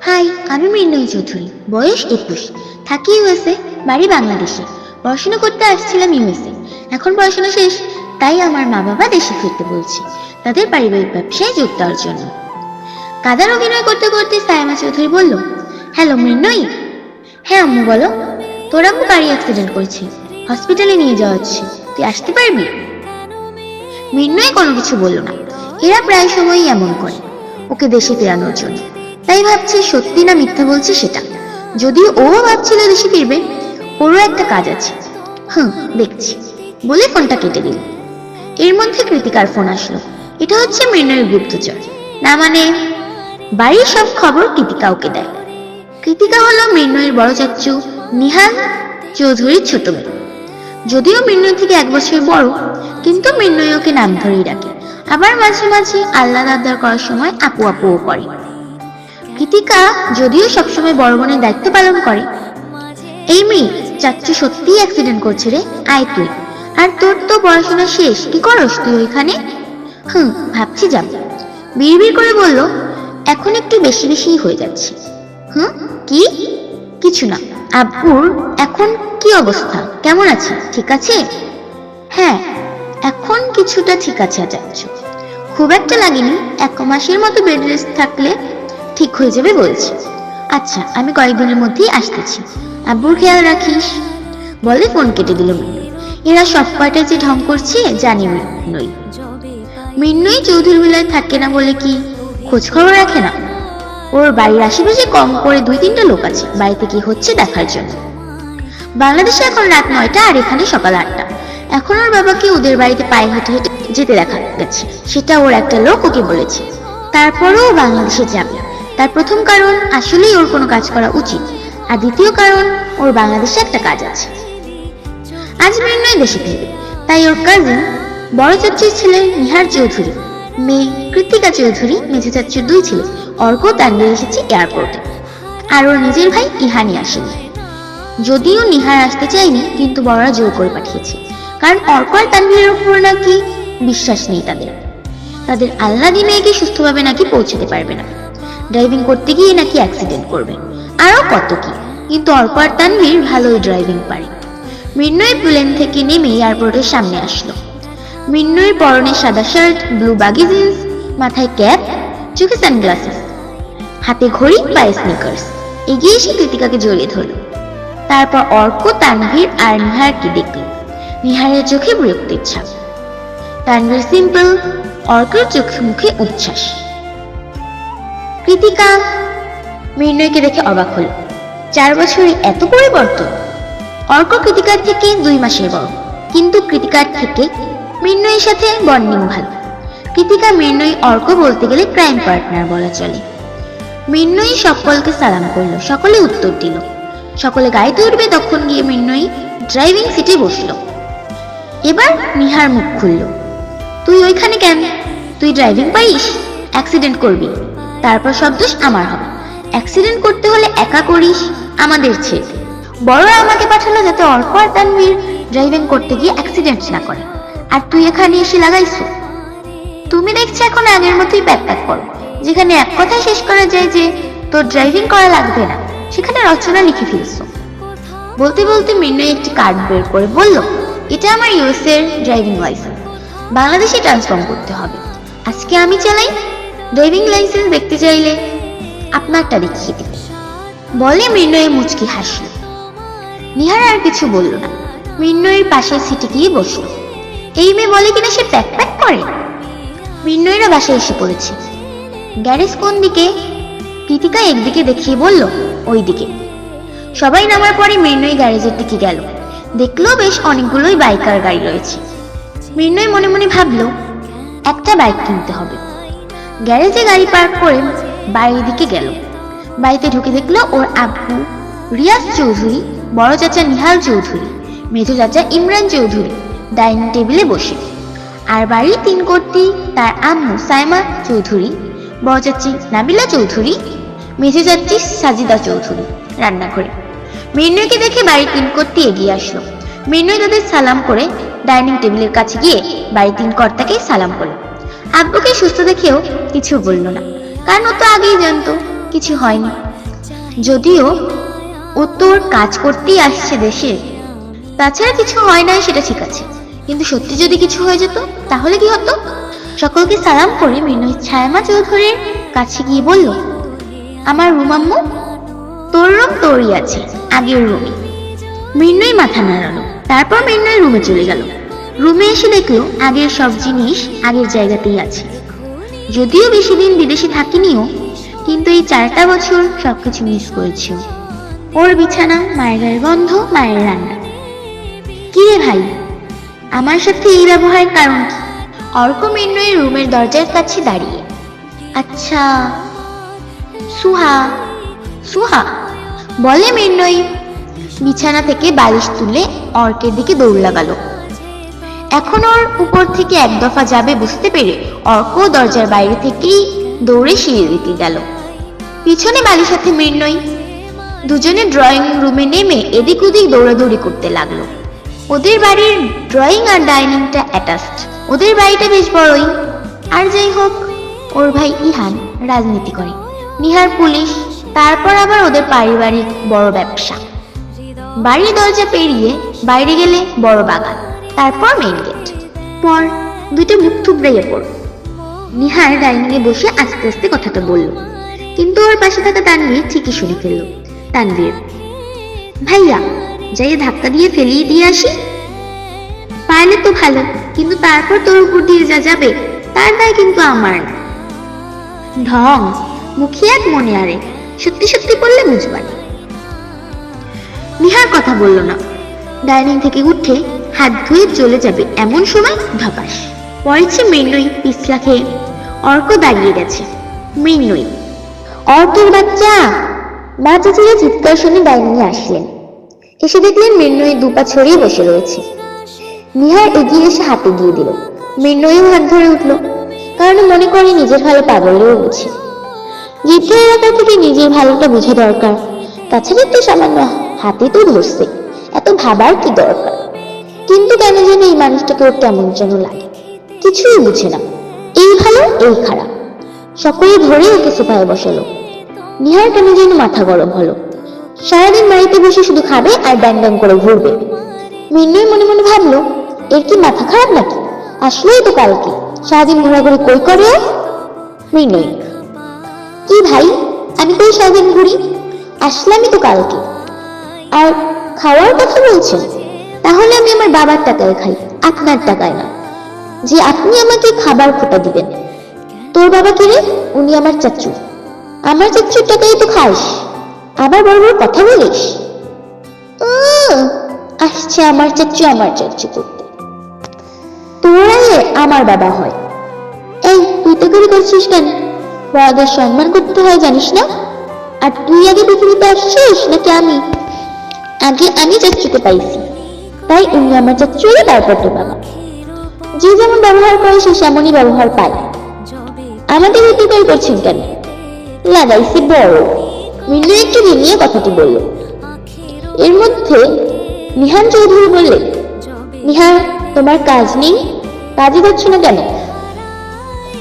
High, আমি মৃন্ময়ী চৌধুরী, বয়স 21, থাকি ইউএসএ, বাড়ি বাংলাদেশে। পড়াশোনা করতে আসছিলাম ইউএসএ, এখন পড়াশোনা শেষ, তাই আমার মা বাবা দেশে ফিরতে বলছে তাদের পারিবারিক ব্যবসায় যোগ দেওয়ার জন্য। কাদার অভিনয় করতে করতে সায়মা চৌধুরী বলল, হ্যালো মৃন্ময়ী। হ্যাঁ আম্মু বলো। তোর আম্মু গাড়ি অ্যাক্সিডেন্ট করেছে, হসপিটালে নিয়ে যাওয়া হচ্ছে, তুই আসতে পারবি? মৃন্ময়ী কোনো কিছু বলল না। এরা প্রায় সময়ই এমন করে, ওকে দেশে ফেরানোর জন্য। তাই ভাবছে সত্যি না মিথ্যা বলছে সেটা। যদিও ও ভাবছিল দেশে ফিরবে, ওরও একটা কাজ আছে। দেখছি বলে ফোনটা কেটে দিল। এর মধ্যে কৃতিকার ফোন আসলো। এটা হচ্ছে মৃন্ময়ীর গুপ্তচর, না মানে বাড়ির সব খবর কৃতিকা ওকে দেয়। কৃতিকা হলো মৃন্ময়ীর বড় চাচ্চু নিহাল চৌধুরীর ছোট মেয়ে। যদিও মৃন্ময়ী থেকে 1 বছর বড়, কিন্তু মৃন্ময়ী ওকে নাম ধরেই ডাকে। আবার মাঝে মাঝে আল্লাহ আবদার করার সময় আপু আপুও করে। কৃতিকা যদিও সবসময় বড় বোনের দায়িত্ব পালন করে। এই মেয়ে, চাচ্চু সত্যিই অ্যাক্সিডেন্ট করছে রে, আয় তুই। আর তোর তো পড়াশোনা শেষ, কি করস তুই ওইখানে? ভাবছি যাব। বিড়বিড় করে বলল, এখন একটু বেশি বেশিই হয়ে যাচ্ছে। কি? কিছু না। আব্বুর এখন কি অবস্থা, কেমন আছে, ঠিক আছে? হ্যাঁ, এখন কিছুটা ঠিক আছে চাচ্চু, খুব একটা লাগেনি। 1 মাসের মতো বেড রেস্ট থাকলে ঠিক হয়ে যাবে বলছে। আচ্ছা, আমি কয়েকদিনের মধ্যেই আসতেছি, আব্বুর খেয়াল রাখিস বলে ফোন কেটে দিল মৃন্ময়ী। এরা সব কয়টা যে ঢং করছে জানি মৃন্ময়ী। মৃন্ময়ী চৌধুরী বিলায় থাকে না বলে কি খোঁজ খবর রাখে না? ওর বাড়ির আশেপাশে কম করে 2-3টা লোক আছে বাড়িতে কি হচ্ছে দেখার জন্য। বাংলাদেশে এখন রাত 9টা আর এখানে সকাল 8টা। এখন ওর বাবাকে ওদের বাড়িতে পায়ে হেঁটে হেঁটে যেতে দেখা গেছে, সেটা ওর একটা লোক ওকে বলেছে। তারপরও ও বাংলাদেশে যাবে। তার প্রথম কারণ আসলেই ওর কোনো কাজ করা উচিত, আর দ্বিতীয় কারণ ওর বাংলাদেশে একটা কাজ আছে। আজ মৃন্ময়ী দেশে ফিরবে, তাই ওর কাজিন বড় চাচ্চুর ছেলে নিহার চৌধুরী, মেয়ে কৃতিকা চৌধুরী, মেঝে চাচ্চুর 2 ছেলে অর্ক তানভীর এসেছে এয়ারপোর্টে। আর ওর নিজের ভাই ইহানি আসেনি। যদিও নিহার আসতে চায়নি, কিন্তু বড়রা জোর করে পাঠিয়েছে, কারণ অর্ক আর তানভীরের উপর নাকি বিশ্বাস নেই তাদের আল্লাদি মেয়েকে সুস্থভাবে নাকি পৌঁছতে পারবে না, ড্রাইভিং করতে গিয়ে নাকি অ্যাক্সিডেন্ট করবে, আরো কত কি। কিন্তু অর্ক আর তানভীর ভালোই ড্রাইভিং পারে। মৃন্ময়ী প্লেন থেকে নেমে এয়ারপোর্টের সামনে আসলো। মৃন্ময়ীর পরনে সাদা শার্ট, ব্লু বাগি জিন্স, মাথায় ক্যাপ, চোখে সানগ্লাসেস, হাতে ঘড়ি, পায়ে স্নিকার্স। এগিয়ে এসে কৃতিকাকে জড়িয়ে ধরল। তারপর অর্ক, তানভীর আর নিহারকে দেখল। নিহারের চোখে বিরক্তির ছাপ, তানভীর সিম্পল, অর্কের চোখে মুখে উচ্ছ্বাস। কৃতিকা মৃন্ময়ীকে দেখে অবাক হল। 4 বছরে এত পরিবর্তন! অর্ক কৃতিকার থেকে 2 মাসের বড়, কিন্তু কৃতিকার থেকে মৃন্ময়ীর সাথে বন্ডিং ভালো। কৃতিকা মৃন্ময়ী অর্ক বলতে গেলে ক্রাইম পার্টনার বলা চলে। মৃন্ময়ী সকলকে সালাম করলো, সকলে উত্তর দিল। সকলে গাড়িতে উঠবে তখন গিয়ে মৃন্ময়ী ড্রাইভিং সিটে বসলো। এবার নিহার মুখ খুলল, তুই ওইখানে কেন? তুই ড্রাইভিং পারিস? অ্যাক্সিডেন্ট করবি, তারপর সব দোষ আমার হবে। অ্যাক্সিডেন্ট করতে হলে একা করিস, আমাদের ছেড়ে। বড়রা আমাকে পাঠালো যাতে অর্ক আর তানভীর ড্রাইভিং করতে গিয়ে অ্যাক্সিডেন্ট না করে, আর তুই এখানে এসে লাগাইছো। তুমি দেখছি এখন আগের মতোই প্যাক করো। যেখানে এক কথায় শেষ করা যায় যে তোর ড্রাইভিং করা লাগবে না, সেখানে রচনা লিখে ফেলছো। বলতে বলতে মৃন্ময়ী একটি কার্ড বের করে বলল, এটা আমার ইউএস এর ড্রাইভিং লাইসেন্স, বাংলাদেশে ট্রান্সফার করতে হবে। আজকে আমি চালাই, ড্রাইভিং লাইসেন্স দেখতে চাইলে আপনারটা দেখিয়ে দিবে বলে মৃন্ময়ী মুচকি হাসল। নিহার আর কিছু বলল না, মৃন্ময়ীর পাশের সিটে গিয়ে বসল। এই মেয়ে বলে কিনা সে প্যাক করে। মৃন্ময়ীরা বাসায় এসে পড়েছে। গ্যারেজ কোন দিকে? কৃতিকা একদিকে দেখিয়ে বলল, ওই দিকে। সবাই নামার পরে মৃন্ময়ী গ্যারেজের দিকে গেল। দেখলো বেশ অনেকগুলোই বাইক আর গাড়ি রয়েছে। মৃন্ময়ী মনে মনে ভাবলো, একটা বাইক কিনতে হবে। গ্যারেজে গাড়ি পার্ক করে বাড়ির দিকে গেল। বাড়িতে ঢুকে দেখলো ওর আব্বু রিয়াজ চৌধুরী, বড় চাচা নিহাল চৌধুরী, মেজো চাচা ইমরান চৌধুরী ডাইনিং টেবিলে বসে, আর বাড়ির 3 কর্ত্রী তার আম্মু সায়মা চৌধুরী, বড় চাচি নাবিলা চৌধুরী, মেজো চাচি সাজিদা চৌধুরী রান্নাঘরে। মৃন্ময়ীকে দেখে বাড়ির 3 কর্ত্রী এগিয়ে আসলো। মৃন্ময়ী তাদের সালাম করে ডাইনিং টেবিলের কাছে গিয়ে বাড়ির 3 কর্তাকে সালাম করল। আব্বুকে সুস্থ দেখেও কিছু বলল না, কারণ ও তো আগেই জানতো কিছু হয়নি। যদিও ও তোর কাজ করতেই আসছে দেশে, তাছাড়া কিছু হয় না সেটা ঠিক আছে, কিন্তু সত্যি যদি কিছু হয়ে যেত তাহলে কি হতো? সকলকে সালাম করে মৃন্ময়ী ছায়ামা চৌধুরীর কাছে গিয়ে বলল, আমার রুম আম্মু। তোর রুম তোরই আছে, আগের রুমে। মৃন্ময়ী মাথা নাড়ালো, তারপর মৃন্ময়ী রুমে চলে গেল। রুমে এসে দেখলো আগের সব জিনিস আগের জায়গাতেই আছে। যদিও বেশি দিন বিদেশে থাকিনিও, কিন্তু এই 4টা বছর সবকিছু মিস করেছি। ওর বিছানা, মায়ের গায়ের গন্ধ, মায়ের রান্না। কি রে ভাই, আমার সাথে এই ব্যবহারের কারণ কি? অর্ক মৃন্ময়ীর রুমের দরজার কাছে দাঁড়িয়ে। আচ্ছা, সুহা সুহা বলে মৃন্ময়ী বিছানা থেকে বালিশ তুলে অর্কের দিকে দৌড় লাগালো। এখন ওর উপর থেকে এক দফা যাবে বুঝতে পেরে অর্ক দরজার বাইরে থেকেই দৌড়ে সিঁড়ির দিকে গেল। পিছনে বালির সাথে মৃন্ময়ী। দুজনে ড্রয়িং রুমে নেমে এদিক ওদিক দৌড়াদৌড়ি করতে লাগলো। ওদের বাড়ির ড্রয়িং আর ডাইনিংটা অ্যাটাচড। ওদের বাড়িটা বেশ বড়ই। আর যাই হোক, ওর ভাই ইহান রাজনীতি করে, নিহার পুলিশ, তারপর আবার ওদের পারিবারিক বড় ব্যবসা। বাড়ির দরজা পেরিয়ে বাইরে গেলে বড় বাগান, তারপর মেইন গেট। পর দুইটা মুখ থুবড়াইয়ে পড়। নিহার ডাইনিংয়ে বসে আস্তে আস্তে কথাটা বলল, কিন্তু ওর পাশে থাকা তানভীর ঠিকই শুনে ফেলল। তানভীর, ভাইয়া যাই ধাক্কা দিয়ে ফেলিয়ে দিয়ে আসি। পারলে তো ভালো, কিন্তু তারপর তোর উপর দিয়ে যা যাবে তার দায় কিন্তু আমার না। ঢং, মুখে এক মনে আরে, সত্যি সত্যি বললে বুঝবানি। নিহার কথা বলল না। ডাইনিং থেকে উঠে হাত ধুয়ে চলে যাবে এমন সময় ধপাস পড়েছে মৃন্ময়ী পিছলা খেয়ে। অর্ক দাঁড়িয়ে গেছে। মৃন্ময়ী, অর্কের বাচ্চা! মা চাচিরা চিৎকার শুনে ডাইনিংয়ে আসলেন। এসে দেখলেন মৃন্ময়ী দুপা ছড়িয়ে বসে রয়েছে। নিহার এগিয়ে এসে হাতে দিয়ে দিল। মৃন্ময়ীও হাত ধরে উঠল, কারণ মনে করে নিজের ভালো পাগলেও বুঝে। গিদ্দের এলাকা থেকে নিজের ভালোটা বুঝা দরকার। তাছাড়া তো সামান্য হাতে তো ধরছে, এত ভাবার কি দরকার? কিন্তু কেন যেন এই মানুষটাকে ওর কেমন যেন লাগে, কিছুই বুঝে না। এই ভালো এই খারাপ, সকলে ধরে ওকে সোফায় বসালো। নিহার কেন যেন মাথা গরম হলো। সারাদিন বাড়িতে বসে শুধু খাবে আর ব্যাং ব্যাং করে ঘুরবে। মৃন্ময়ী মনে মনে ভাবলো, এর কি মাথা খারাপ নাকি? আসলেই তো কালকে সারাদিন ঘোরাঘুরি কই করে। মৃন্ময়ী, কি ভাই, আমি কই সারাদিন ঘুরি? আসলামই তো কালকে। আর খাওয়ার কথা বলছেন? তাহলে আমি আমার বাবার টাকায় খাই, আপনার টাকায় না, যে আপনি আমাকে খাবার খোটা দিবেন। তোর বাবা কে রে? উনি আমার চাচু। আমার চাচুর টাকাই তো খাস, আবার বড় বড় কথা বলিস। আসছে আমার চাচু করতে। তোরাই আমার বাবা হয়। এই তুই তো করে করছিস কেন? বড়দের সম্মান করতে হয় জানিস না? আর তুই আগে পৃথিবীতে আসছিস নাকি আমি? আগে আমি চাচুকে পাইছি, তাই উনি আমার চাচু, তারপর তোর বাবা। যে যেমন ব্যবহার করে সে সেমনই ব্যবহার পায়। আমাদের অধিকার করছেন কেন? লাগাইছি বড়। মৃন্ময়ী একটু নিয়ে কথাটি বলল। এর মধ্যে নিহান চৌধুরী বললে, নিহার তোমার কাজ নেই? কাজে যাচ্ছ না কেন?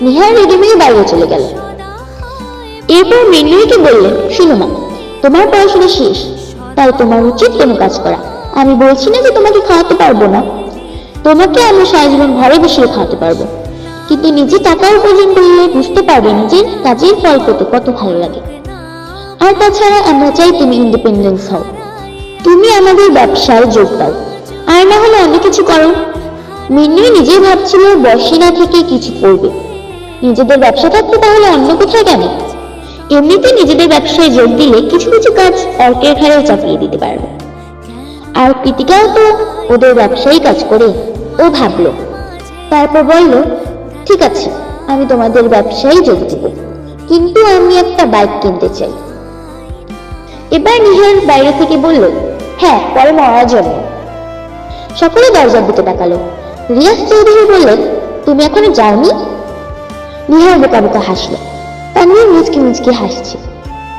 নিহার রেডিমেডে বাইরে চলে গেল। এরপর মৃন্ময়ীকে বললেন, শুনো মা, তোমার পড়াশোনা শেষ, তাই তোমার উচিত কোনো কাজ করা। আমি বলছি না যে তোমাকে খাওয়াতে পারবো না, তোমাকে আমি সারা জীবন ঘরে বসিয়ে খাওয়াতে পারবো, কিন্তু নিজে টাকা উপার্জন করলে বুঝতে পারবে নিজের কাজের ফল পেতে কত ভালো লাগে। আর তাছাড়া আমরা চাই তুমি ইন্ডিপেন্ডেন্স হও, তুমি আমাদের ব্যবসায় যোগ দাও, আর না হলে অন্য কিছু করো। মৃন্ময়ী নিজেই ভাবছিল বসে না থেকে কিছু করবে। নিজেদের ব্যবসা থাকতে তাহলে অন্য কোথায় কেন? এমনিতে নিজেদের ব্যবসায় যোগ দিলে কিছু কিছু কাজ অর্কের ঘাড়েও চাপিয়ে দিতে পারবে। আর কৃতিকাও তো ওদের ব্যবসায়ী কাজ করে, ও ভাবলো। তারপর বলল, ঠিক আছে, আমি তোমাদের ব্যবসায় যোগ দিব, কিন্তু আমি একটা বাইক কিনতে চাই। এবার নিহার বাইরে থেকে বলল, হ্যাঁ, পরে মরার জন্য। সকলে দরজার দিকে তাকালো। রিয়াজ চৌধুরী বললেন, তুমি এখনো যাওনি? নিহার বোকা বোকা হাসলো। তানভীর মুচকি মুচকি হাসছে।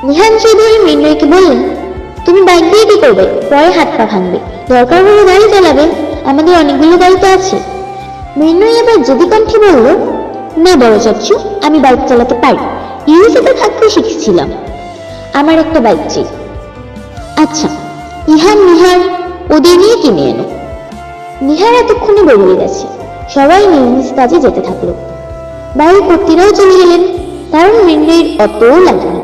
নিহান চৌধুরী মৃন্ময়ীকে বললেন, তুমি বাইক দিয়ে কি করবে? পরে হাত পা ভাঙবে, দরকার হলে গাড়ি চালাবে, আমাদের অনেকগুলো গাড়ি তো আছে। মৃন্ময়ী এবার যদি কণ্ঠে বলল, না বড় চাচ্ছু, আমি বাইক চালাতে পারি, ইউএসএতে থাকতে শিখেছিলাম। আমার একটা বাইক চাই। আচ্ছা, ইহান নিহার ওদের নিয়ে কিনে এনো। নিহার এতক্ষণে বেরিয়ে গেছে। সবাই নিজ নিজ কাজে যেতে থাকলো। বাড়ির কর্তীরাও চলে গেলেন, কারণ মৃন্ময়ীর অতও লাগেনি।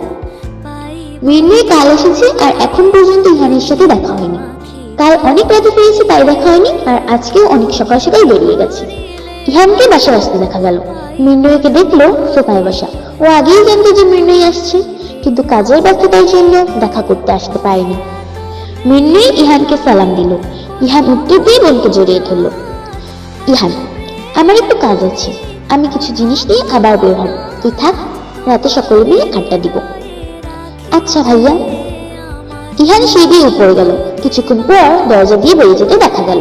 মৃন্ময়ী কাল এসেছে আর এখন পর্যন্ত ইহানের সাথে দেখা হয়নি। কাল অনেক রাতে ফিরেছে তাই দেখা হয়নি, আর আজকেও অনেক সকাল সকাল বেরিয়ে গেছে। ইহানকে বাসায় আসতে দেখা গেল। মৃন্ময়ীকে দেখলো সোফায় বসা। ও আগেই জানতো যে মৃন্ময়ী আসছে, কিন্তু কাজের ব্যস্ততার জন্য দেখা করতে আসতে পারেনি। মৃন্ময়ী ইহানকে সালাম দিল। ইহান উত্তর দিয়ে বোনকে জড়িয়ে ধরল। ইহান, আমার একটু কাজ আছে, আমি কিছু জিনিস নিয়ে আবার বের হব, তুই থাক, রাতে সকলে মিলে আড্ডা দিব। আচ্ছা ভাইয়া। ইহান সিঁড়ি দিয়ে উপরে গেল। কিছুক্ষণ পর দরজা দিয়ে বেরিয়ে যেতে দেখা গেল।